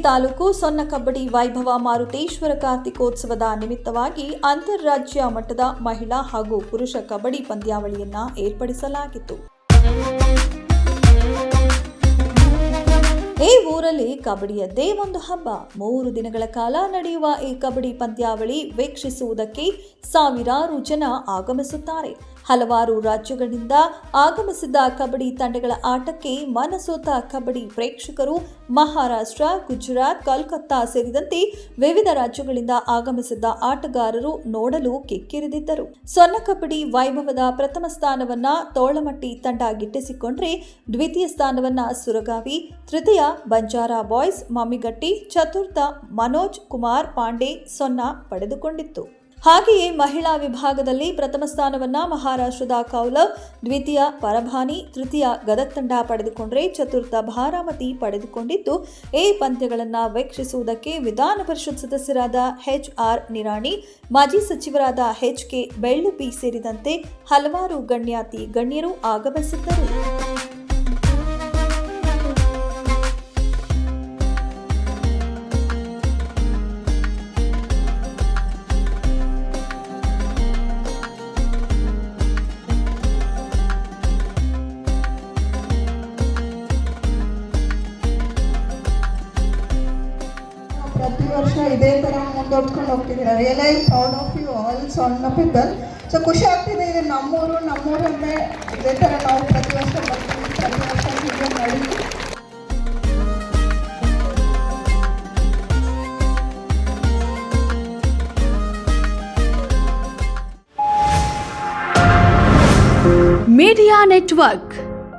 ತಾಲೂಕು ಸೊನ್ನ ಕಬಡ್ಡಿ ವೈಭವ ಮಾರುತೇಶ್ವರ ಕಾರ್ತಿಕೋತ್ಸವದ ನಿಮಿತ್ತವಾಗಿ ಅಂತಾರಾಜ್ಯ ಮಟ್ಟದ ಮಹಿಳಾ ಹಾಗೂ ಪುರುಷ ಕಬಡ್ಡಿ ಪಂದ್ಯಾವಳಿಯನ್ನ ಏರ್ಪಡಿಸಲಾಗಿತ್ತು. ಈ ಊರಲ್ಲಿ ಕಬಡ್ಡಿಯದ್ದೇ ಒಂದು ಹಬ್ಬ. 3 ದಿನಗಳ ಕಾಲ ನಡೆಯುವ ಈ ಕಬಡ್ಡಿ ಪಂದ್ಯಾವಳಿ ವೀಕ್ಷಿಸುವುದಕ್ಕೆ ಸಾವಿರಾರು ಜನ ಆಗಮಿಸುತ್ತಾರೆ. ಹಲವಾರು ರಾಜ್ಯಗಳಿಂದ ಆಗಮಿಸಿದ್ದ ಕಬಡ್ಡಿ ತಂಡಗಳ ಆಟಕ್ಕೆ ಮನಸೋತ ಕಬಡ್ಡಿ ಪ್ರೇಕ್ಷಕರು ಮಹಾರಾಷ್ಟ್ರ, ಗುಜರಾತ್, ಕೋಲ್ಕತ್ತಾ ಸೇರಿದಂತೆ ವಿವಿಧ ರಾಜ್ಯಗಳಿಂದ ಆಗಮಿಸಿದ್ದ ಆಟಗಾರರು ನೋಡಲು ಕಿಕ್ಕಿರಿದಿದ್ದರು. ಸೊನ್ನ ಕಬಡ್ಡಿ ವೈಭವದ ಪ್ರಥಮ ಸ್ಥಾನವನ್ನ ತೋಳಮಟ್ಟಿ ತಂಡ ಗಿಟ್ಟಿಸಿಕೊಂಡ್ರೆ, ದ್ವಿತೀಯ ಸ್ಥಾನವನ್ನ ಸುರಗಾವಿ, ತೃತೀಯ ಬಂಜಾರ ಬಾಯ್ಸ್ ಮಮ್ಮಿಗಟ್ಟಿ, ಚತುರ್ಥ ಮನೋಜ್ ಕುಮಾರ್ ಪಾಂಡೆ ಸೊನ್ನ ಪಡೆದುಕೊಂಡಿತ್ತು. ಹಾಗೆಯೇ ಮಹಿಳಾ ವಿಭಾಗದಲ್ಲಿ ಪ್ರಥಮ ಸ್ಥಾನವನ್ನ ಮಹಾರಾಷ್ಟ್ರದ ಕೌಲವ್, ದ್ವಿತೀಯ ಪರಭಾನಿ, ತೃತೀಯ ಗದಗ್ ತಂಡ ಪಡೆದುಕೊಂಡ್ರೆ, ಚತುರ್ಥ ಭಾರಾಮತಿ ಪಡೆದುಕೊಂಡಿದ್ದು, ಈ ಪಂದ್ಯಗಳನ್ನು ವೀಕ್ಷಿಸುವುದಕ್ಕೆ ವಿಧಾನ ಪರಿಷತ್ ಸದಸ್ಯರಾದ HR ನಿರಾಣಿ, ಮಾಜಿ ಸಚಿವರಾದ HK ಬೆಳ್ಳುಪಿ ಸೇರಿದಂತೆ ಹಲವಾರು ಗಣ್ಯಾತಿ ಗಣ್ಯರು ಆಗಮಿಸಿದ್ದರು. ಪ್ರತಿ ವರ್ಷ ಇದೇ ಥರ ಮುಂದುವರ್ಸ್ಕೊಂಡು ಹೋಗ್ತಿದ್ದೀರಾ. Really I proud of you all ಸಣ್ಣ ಪೀಪಲ್. ಸೊ ಖುಷಿ ಆಗ್ತಿದೆ, ಇದು ನಮ್ಮೂರನ್ನೇ ಇದೇ ಥರ ನಾವು ಪ್ರತಿ ವರ್ಷ ಬರ್ತೀವಿ, ಪ್ರತಿ ವರ್ಷ ಹೀಗೆ ನಡೀತೀವಿ. Media network